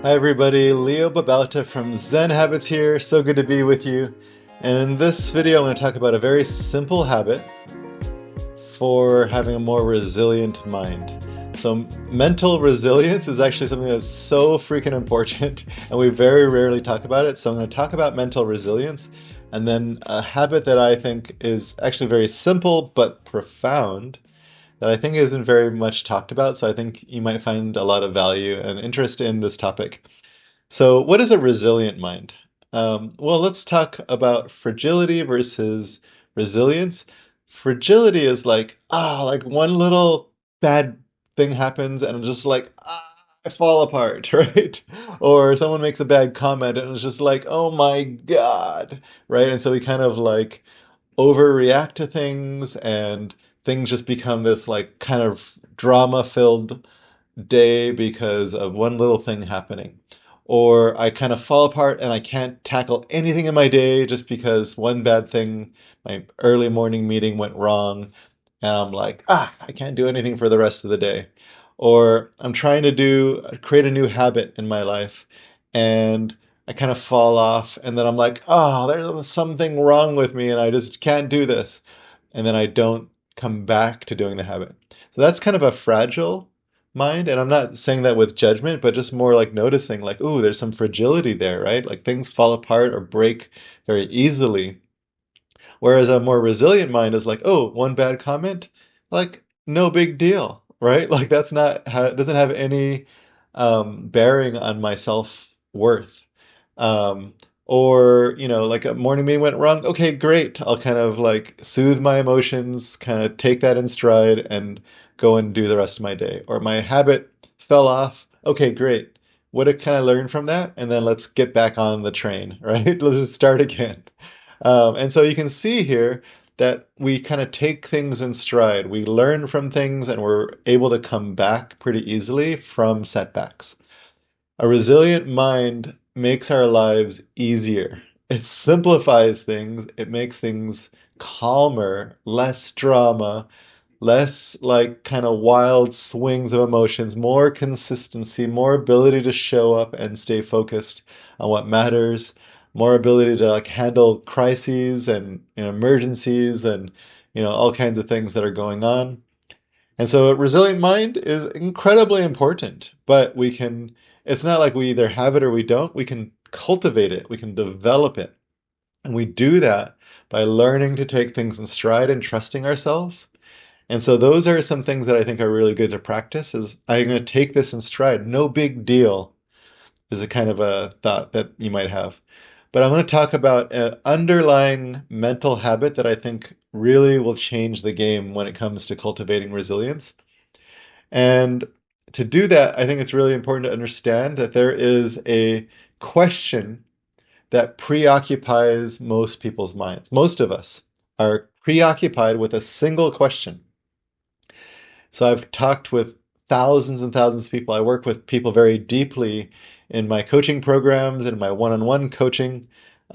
Hi everybody, Leo Babauta from Zen Habits here. So good to be with you. And in this video, I'm going to talk about a very simple habit for having a more resilient mind. So, mental resilience is actually something that's so freaking important, and we very rarely talk about it. So, I'm going to talk about mental resilience, and then a habit that I think is actually very simple but profound that I think isn't very much talked about. So, I think you might find a lot of value and interest in this topic. So, what is a resilient mind? Well, let's talk about fragility versus resilience. Fragility is like, like one little bad thing happens and I'm just like, I fall apart, right? Or someone makes a bad comment and it's just like, oh my God, right? And so we kind of like overreact to things and things just become this like kind of drama filled day because of one little thing happening. Or I kind of fall apart and I can't tackle anything in my day just because one bad thing, my early morning meeting went wrong, and I'm like, I can't do anything for the rest of the day. Or I'm trying to create a new habit in my life, and I kind of fall off, and then I'm like, there's something wrong with me, and I just can't do this. And then I don't come back to doing the habit. So that's kind of a fragile mind. And I'm not saying that with judgment, but just more like noticing, like, ooh, there's some fragility there, right? Like things fall apart or break very easily. Whereas a more resilient mind is like, oh, one bad comment, like no big deal, right? Like that's not doesn't have any bearing on my self worth. Um, or, like a morning meeting went wrong. Okay, great. I'll kind of like soothe my emotions, kind of take that in stride and go and do the rest of my day. Or my habit fell off. Okay, great. What can I learn from that? And then let's get back on the train, right? Let's just start again. And so you can see here that we kind of take things in stride. We learn from things and we're able to come back pretty easily from setbacks. A resilient mind makes our lives easier. It simplifies things, it makes things calmer, less drama, less like kind of wild swings of emotions, more consistency, more ability to show up and stay focused on what matters, more ability to like handle crises and emergencies and all kinds of things that are going on. And so a resilient mind is incredibly important, but it's not like we either have it or we don't. We can cultivate it, we can develop it. And we do that by learning to take things in stride and trusting ourselves. And so those are some things that I think are really good to practice is I'm going to take this in stride. No big deal is a kind of a thought that you might have. But I'm going to talk about an underlying mental habit that I think really will change the game when it comes to cultivating resilience. And to do that, I think it's really important to understand that there is a question that preoccupies most people's minds. Most of us are preoccupied with a single question. So I've talked with thousands and thousands of people. I work with people very deeply in my coaching programs and my one-on-one coaching.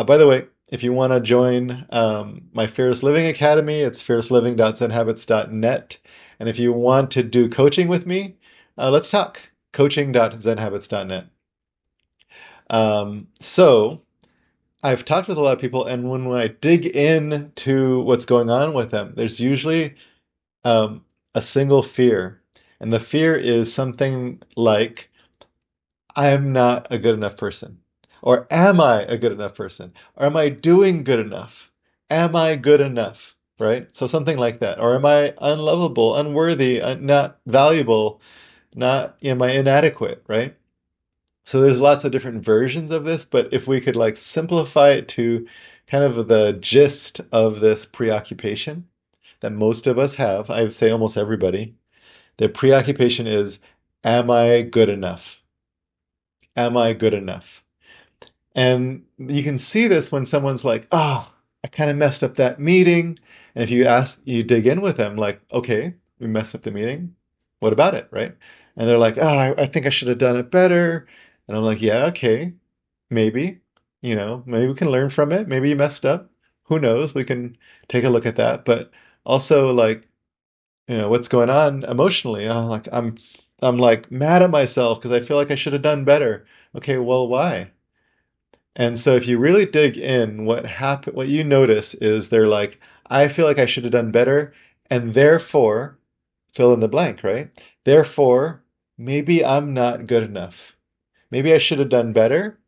By the way, if you want to join my Fearless Living Academy, it's fearlessliving.zenhabits.net. And if you want to do coaching with me, let's talk. coaching.zenhabits.net. So I've talked with a lot of people, and when I dig into what's going on with them, there's usually a single fear. And the fear is something like, I am not a good enough person. Or am I a good enough person? Or am I doing good enough? Am I good enough? Right? So something like that. Or am I unlovable, unworthy, not valuable, not, am I inadequate? Right? So there's lots of different versions of this, but if we could like simplify it to kind of the gist of this preoccupation that most of us have, I would say almost everybody, their preoccupation is, am I good enough? Am I good enough? And you can see this when someone's like, I kind of messed up that meeting. And if you dig in with them, like, okay, we messed up the meeting. What about it? Right? And they're like, I think I should have done it better. And I'm like, yeah, okay, maybe, maybe we can learn from it. Maybe you messed up. Who knows? We can take a look at that. But also, like, what's going on emotionally. Like I'm like mad at myself because I feel like I should have done better. Okay, well, why? And so if you really dig in, what you notice is they're like, I feel like I should have done better, and therefore, fill in the blank, right? Therefore, maybe I'm not good enough. Maybe I should have done better.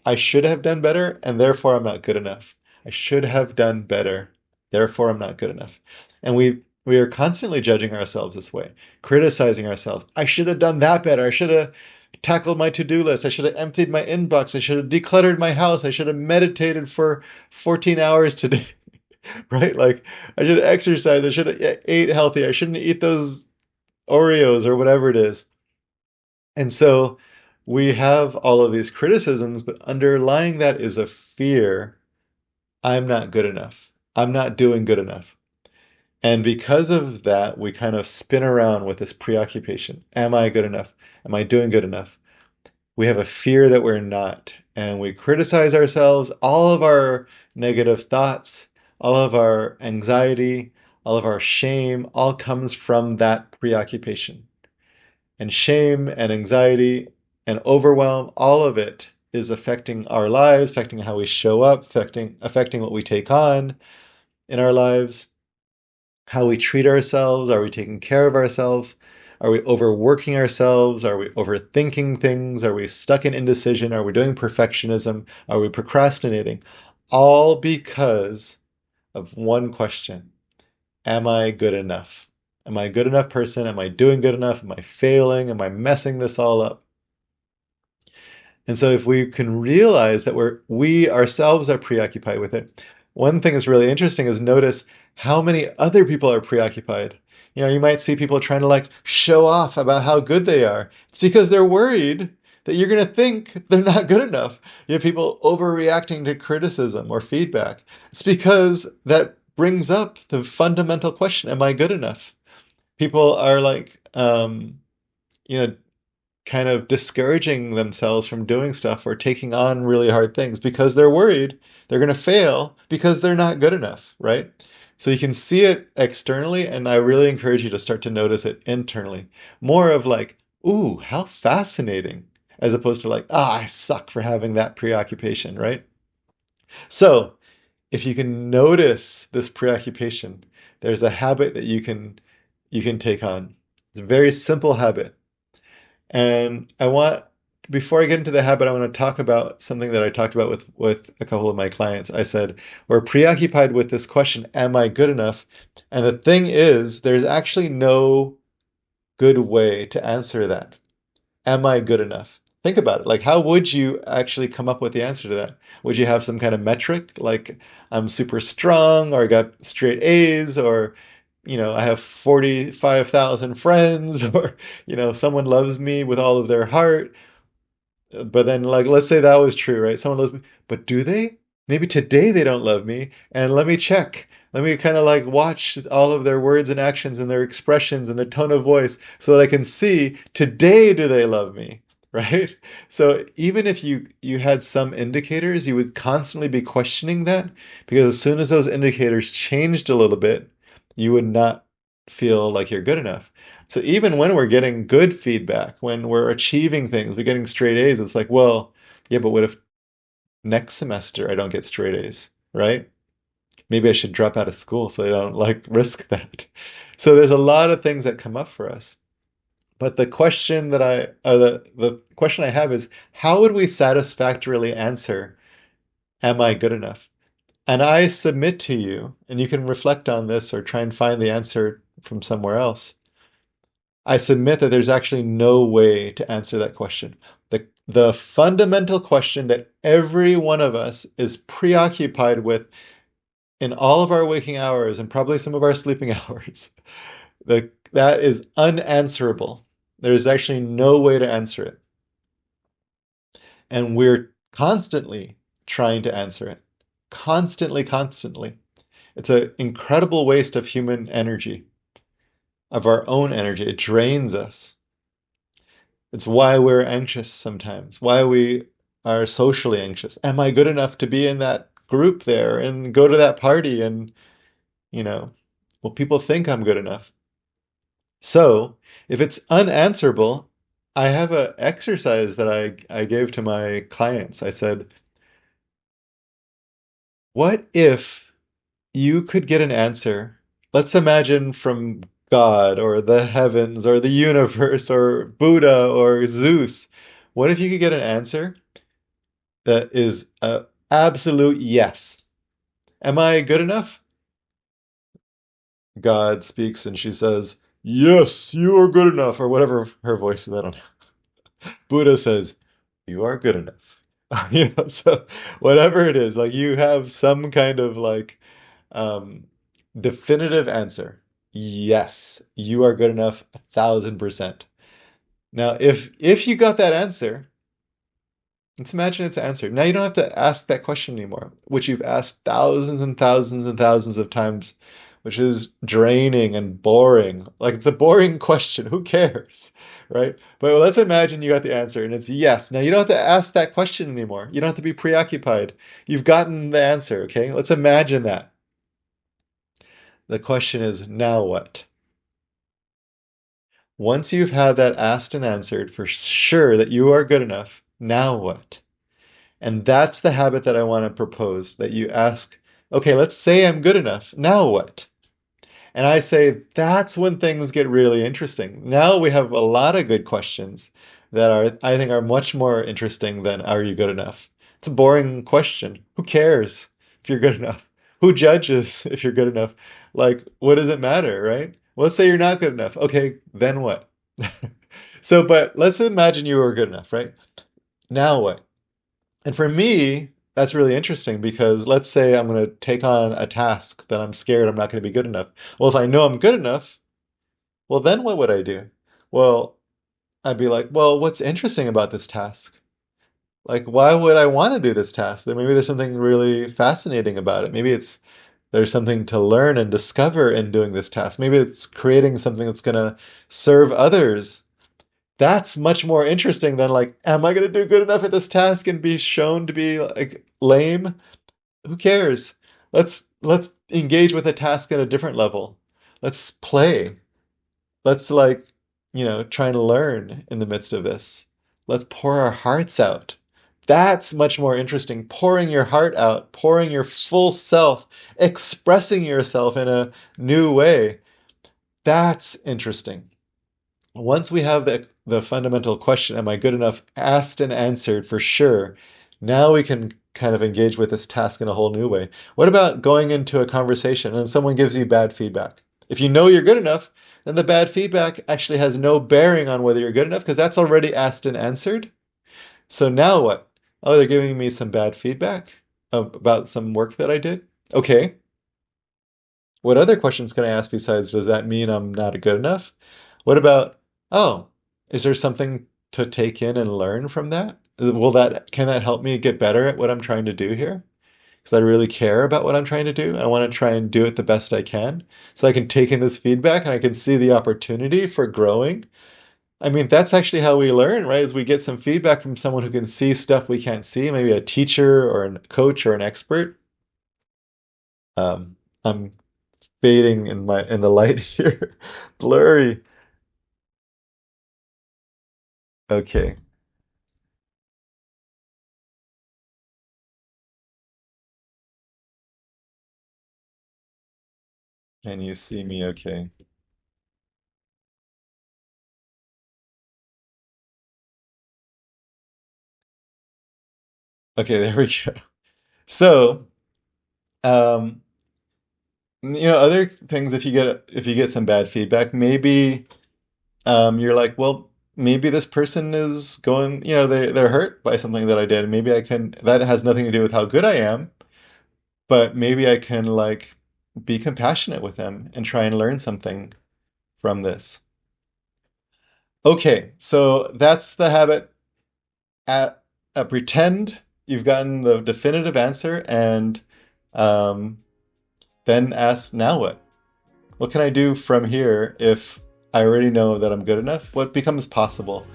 I should have done better, and therefore I'm not good enough. I should have done better, therefore I'm not good enough. And we are constantly judging ourselves this way, criticizing ourselves. I should have done that better. I should have tackled my to-do list. I should have emptied my inbox. I should have decluttered my house. I should have meditated for 14 hours today, right? Like I should have exercised. I should have ate healthy. I shouldn't eat those Oreos or whatever it is. And so we have all of these criticisms, but underlying that is a fear. I'm not good enough. I'm not doing good enough. And because of that, we kind of spin around with this preoccupation. Am I good enough? Am I doing good enough? We have a fear that we're not. And we criticize ourselves. All of our negative thoughts, all of our anxiety, all of our shame, all comes from that preoccupation. And shame and anxiety and overwhelm, all of it is affecting our lives, affecting how we show up, affecting what we take on in our lives, how we treat ourselves. Are we taking care of ourselves? Are we overworking ourselves? Are we overthinking things? Are we stuck in indecision? Are we doing perfectionism? Are we procrastinating? All because of one question. Am I good enough? Am I a good enough person? Am I doing good enough? Am I failing? Am I messing this all up? And so if we can realize that we ourselves are preoccupied with it, one thing that's really interesting is notice how many other people are preoccupied. You know, you might see people trying to like show off about how good they are. It's because they're worried that you're going to think they're not good enough. You have people overreacting to criticism or feedback. It's because that brings up the fundamental question, am I good enough? People are like, you know, kind of discouraging themselves from doing stuff or taking on really hard things because they're worried they're going to fail because they're not good enough, right? So you can see it externally, and I really encourage you to start to notice it internally. More of like, ooh, how fascinating, as opposed to like, ah, I suck for having that preoccupation, right? So if you can notice this preoccupation, there's a habit that you can take on. It's a very simple habit. And before I get into the habit, I want to talk about something that I talked about with a couple of my clients. I said, we're preoccupied with this question, am I good enough? And the thing is, there's actually no good way to answer that. Am I good enough? Think about it. Like, how would you actually come up with the answer to that? Would you have some kind of metric, like I'm super strong, or I got straight A's, or I have 45,000 friends, or someone loves me with all of their heart? But then, like, let's say that was true, right? Someone loves me, but do they? Maybe today they don't love me, and let me check. Let me kind of like watch all of their words and actions and their expressions and the tone of voice so that I can see today do they love me, right? So even if you had some indicators, you would constantly be questioning that, because as soon as those indicators changed a little bit, you would not feel like you're good enough. So even when we're getting good feedback, when we're achieving things, we're getting straight A's, it's like, well, yeah, but what if next semester I don't get straight A's, right? Maybe I should drop out of school so I don't like risk that. So there's a lot of things that come up for us. But the question that the question I have is, how would we satisfactorily answer, am I good enough? And I submit to you, and you can reflect on this or try and find the answer from somewhere else. I submit that there's actually no way to answer that question. The fundamental question that every one of us is preoccupied with in all of our waking hours and probably some of our sleeping hours, that is unanswerable. There's actually no way to answer it. And we're constantly trying to answer it. Constantly, constantly. It's an incredible waste of human energy, of our own energy. It drains us. It's why we're anxious sometimes, why we are socially anxious. Am I good enough to be in that group there and go to that party? And, you know, will people think I'm good enough? So if it's unanswerable, I have an exercise that I gave to my clients. I said, what if you could get an answer? Let's imagine from God or the heavens or the universe or Buddha or Zeus. What if you could get an answer that is a absolute yes? Am I good enough? God speaks and she says, yes, you are good enough, or whatever her voice is. I don't know. Buddha says, you are good enough. So whatever it is, like you have some kind of like um, definitive answer. Yes, you are good enough, 1,000%. Now, if you got that answer, let's imagine it's answered. Now you don't have to ask that question anymore, which you've asked thousands and thousands and thousands of times, which is draining and boring. Like it's a boring question. Who cares? Right? But let's imagine you got the answer and it's yes. Now you don't have to ask that question anymore. You don't have to be preoccupied. You've gotten the answer, okay? Let's imagine that. The question is, now what? Once you've had that asked and answered for sure that you are good enough, now what? And that's the habit that I want to propose, that you ask, okay, let's say I'm good enough. Now what? And I say that's when things get really interesting. Now we have a lot of good questions that I think are much more interesting than are you good enough? It's a boring question. Who cares if you're good enough? Who judges if you're good enough? Like, what does it matter, right? Well, let's say you're not good enough. Okay, then what? So, but let's imagine you were good enough, right? Now what? And for me, that's really interesting because let's say I'm going to take on a task that I'm scared I'm not going to be good enough. Well, if I know I'm good enough, well, then what would I do? Well, I'd be like, well, what's interesting about this task? Like, why would I want to do this task? Then maybe there's something really fascinating about it. Maybe there's something to learn and discover in doing this task. Maybe it's creating something that's going to serve others. That's much more interesting than like, am I going to do good enough at this task and be shown to be like lame? Who cares? Let's engage with a task at a different level. Let's play. Let's like, try and learn in the midst of this. Let's pour our hearts out. That's much more interesting. Pouring your heart out, pouring your full self, expressing yourself in a new way. That's interesting. Once we have the fundamental question, am I good enough, asked and answered for sure, now we can kind of engage with this task in a whole new way. What about going into a conversation and someone gives you bad feedback? If you know you're good enough, then the bad feedback actually has no bearing on whether you're good enough because that's already asked and answered. So now what? Oh, they're giving me some bad feedback about some work that I did? Okay. What other questions can I ask besides, does that mean I'm not good enough? What about, oh, is there something to take in and learn from that? Can that help me get better at what I'm trying to do here? Because I really care about what I'm trying to do. I want to try and do it the best I can. So I can take in this feedback and I can see the opportunity for growing. I mean, that's actually how we learn, right? Is we get some feedback from someone who can see stuff we can't see, maybe a teacher or a coach or an expert. I'm fading in the light here. Blurry. Okay. Can you see me okay? Okay, there we go. So, um, other things if you get some bad feedback, maybe you're like, well, maybe this person is going, they're hurt by something that I did. Maybe that has nothing to do with how good I am, but maybe I can like be compassionate with them and try and learn something from this. Okay, so that's the habit. At Pretend you've gotten the definitive answer and um, then ask, now what? What can I do from here if I already know that I'm good enough? What becomes possible?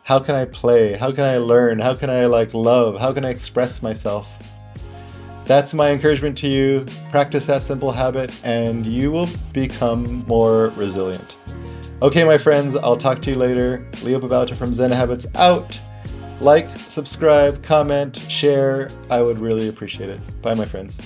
How can I play? How can I learn? How can I like love? How can I express myself? That's my encouragement to you. Practice that simple habit and you will become more resilient. Okay, my friends, I'll talk to you later. Leo Babauta from Zen Habits out. Like, subscribe, comment, share. I would really appreciate it. Bye, my friends.